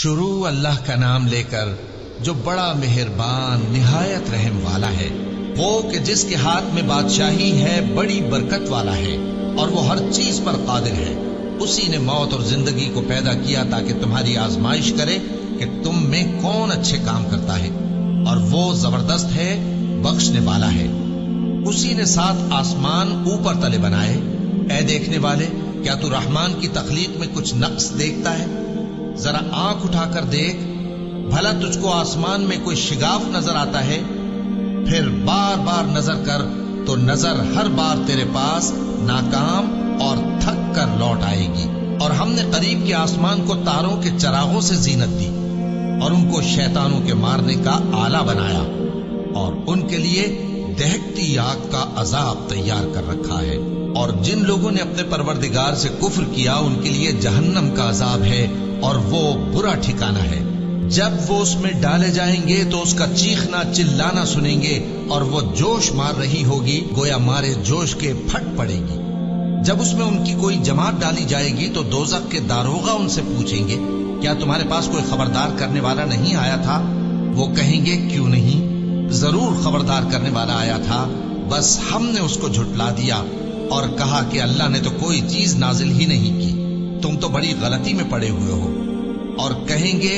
شروع اللہ کا نام لے کر جو بڑا مہربان نہایت رحم والا ہے، وہ کہ جس کے ہاتھ میں بادشاہی ہے، بڑی برکت والا ہے اور وہ ہر چیز پر قادر ہے۔ اسی نے موت اور زندگی کو پیدا کیا تاکہ تمہاری آزمائش کرے کہ تم میں کون اچھے کام کرتا ہے، اور وہ زبردست ہے، بخشنے والا ہے۔ اسی نے 7 آسمان اوپر تلے بنائے۔ اے دیکھنے والے، کیا تو رحمان کی تخلیق میں کچھ نقص دیکھتا ہے؟ ذرا آنکھ اٹھا کر دیکھ، بھلا تجھ کو آسمان میں کوئی شگاف نظر آتا ہے؟ پھر بار بار نظر کر تو نظر ہر بار تیرے پاس ناکام اور تھک کر لوٹ آئے گی۔ اور ہم نے قریب کے آسمان کو تاروں کے چراغوں سے زینت دی اور ان کو شیطانوں کے مارنے کا آلہ بنایا، اور ان کے لیے دہکتی آگ کا عذاب تیار کر رکھا ہے۔ اور جن لوگوں نے اپنے پروردگار سے کفر کیا، ان کے لیے جہنم کا عذاب ہے اور وہ برا ٹھکانہ ہے۔ جب وہ اس میں ڈالے جائیں گے تو اس کا چیخنا چلانا سنیں گے، اور وہ جوش مار رہی ہوگی، گویا مارے جوش کے پھٹ پڑے گی۔ جب اس میں ان کی کوئی جماعت ڈالی جائے گی تو دوزخ کے داروغہ ان سے پوچھیں گے، کیا تمہارے پاس کوئی خبردار کرنے والا نہیں آیا تھا؟ وہ کہیں گے، کیوں نہیں، ضرور خبردار کرنے والا آیا تھا، بس ہم نے اس کو جھٹلا دیا اور کہا کہ اللہ نے تو کوئی چیز نازل ہی نہیں کی، تم تو بڑی غلطی میں پڑے ہوئے ہو۔ اور کہیں گے،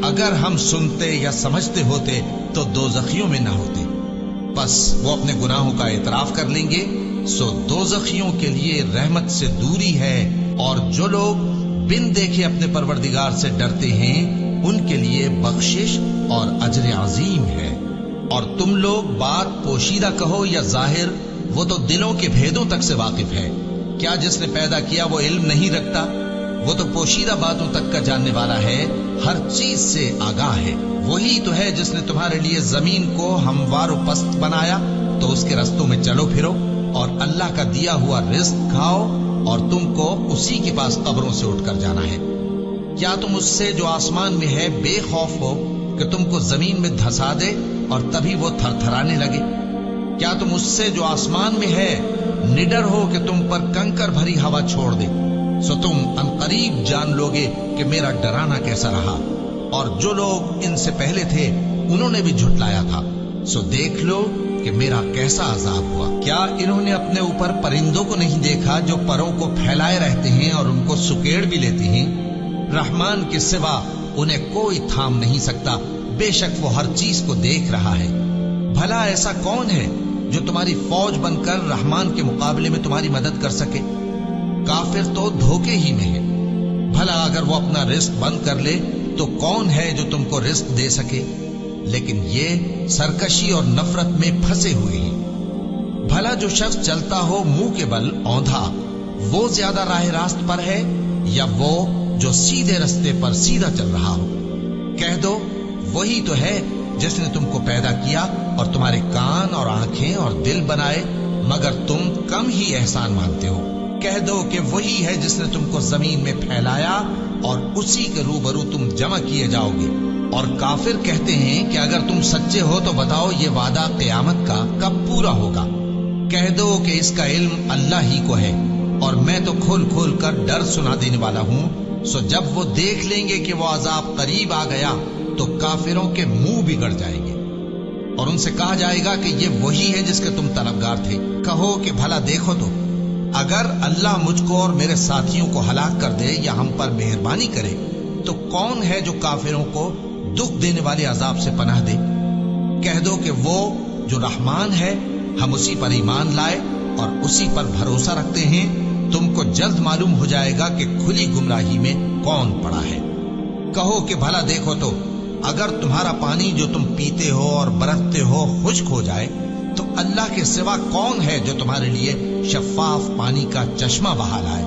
اگر ہم سنتے یا سمجھتے ہوتے تو دوزخیوں میں نہ ہوتے۔ بس وہ اپنے گناہوں کا اعتراف کر لیں گے، سو دوزخیوں کے لیے رحمت سے دوری ہے، اور جو لوگ بن دیکھے اپنے پروردگار سے ڈرتے ہیں ان کے لیے بخشش اور اجر عظیم ہے۔ اور تم لوگ بات پوشیدہ کہو یا ظاہر، وہ تو دلوں کے بھیدوں تک سے واقف ہے۔ کیا جس نے پیدا کیا وہ علم نہیں رکھتا؟ وہ تو پوشیدہ باتوں تک کا جاننے والا ہے، ہر چیز سے آگاہ ہے۔ وہی تو ہے جس نے تمہارے لیے زمین کو ہموار و پست بنایا، تو اس کے رستوں میں چلو پھرو اور اللہ کا دیا ہوا رزق کھاؤ، اور تم کو اسی کے پاس قبروں سے اٹھ کر جانا ہے۔ کیا تم اس سے جو آسمان میں ہے بے خوف ہو کہ تم کو زمین میں دھسا دے اور تبھی وہ تھر تھرانے لگے؟ کیا تم اس سے جو آسمان میں ہے نڈر ہو کہ تم پر کنکر بھری ہوا چھوڑ دے؟ سو تم عنقریب جان لوگے کہ میرا ڈرانا کیسا رہا۔ اور جو لوگ ان سے پہلے تھے انہوں نے بھی جھٹلایا تھا، سو دیکھ لو کہ میرا کیسا عذاب ہوا۔ کیا انہوں نے اپنے اوپر پرندوں کو نہیں دیکھا جو پروں کو پھیلائے رہتے ہیں اور ان کو سکیڑ بھی لیتے ہیں؟ رحمان کے سوا انہیں کوئی تھام نہیں سکتا، بے شک وہ ہر چیز کو دیکھ رہا ہے۔ بھلا ایسا کون ہے جو تمہاری فوج بن کر رحمان کے مقابلے میں تمہاری مدد کر سکے؟ کافر تو دھوکے ہی میں ہے۔ بھلا اگر وہ اپنا رزق بند کر لے تو کون ہے جو تم کو رزق دے سکے؟ لیکن یہ سرکشی اور نفرت میں پھنسے ہوئے ہیں۔ بھلا جو شخص چلتا ہو منہ کے بل اوندھا، وہ زیادہ راہ راست پر ہے یا وہ جو سیدھے رستے پر سیدھا چل رہا ہو؟ کہہ دو، وہی تو ہے جس نے تم کو پیدا کیا اور تمہارے کان اور آنکھیں اور دل بنائے، مگر تم کم ہی احسان مانتے ہو۔ کہہ دو کہ وہی ہے جس نے تم کو زمین میں پھیلایا اور اسی کے روبرو تم جمع کیے جاؤ گے۔ اور کافر کہتے ہیں کہ اگر تم سچے ہو تو بتاؤ یہ وعدہ قیامت کا کب پورا ہوگا؟ کہہ دو کہ اس کا علم اللہ ہی کو ہے، اور میں تو کھول کھول کر ڈر سنا دینے والا ہوں۔ سو جب وہ دیکھ لیں گے کہ وہ عذاب قریب آ گیا تو کافروں کے منہ بگڑ جائیں گے، اور ان سے کہا جائے گا کہ یہ وہی ہے جس کے تم طلبگار تھے۔ کہو کہ بھلا دیکھو تو، اگر اللہ مجھ کو اور میرے ساتھیوں کو ہلاک کر دے یا ہم پر مہربانی کرے تو کون ہے جو کافروں کو دکھ دینے والے عذاب سے پناہ دے؟ کہہ دو کہ وہ جو رحمان ہے، ہم اسی پر ایمان لائے اور اسی پر بھروسہ رکھتے ہیں۔ تم کو جلد معلوم ہو جائے گا کہ کھلی گمراہی میں کون پڑا ہے۔ کہو کہ بھلا دیکھو تو، اگر تمہارا پانی جو تم پیتے ہو اور برتتے ہو خشک ہو جائے تو اللہ کے سوا کون ہے جو تمہارے لیے شفاف پانی کا چشمہ بہا لائے؟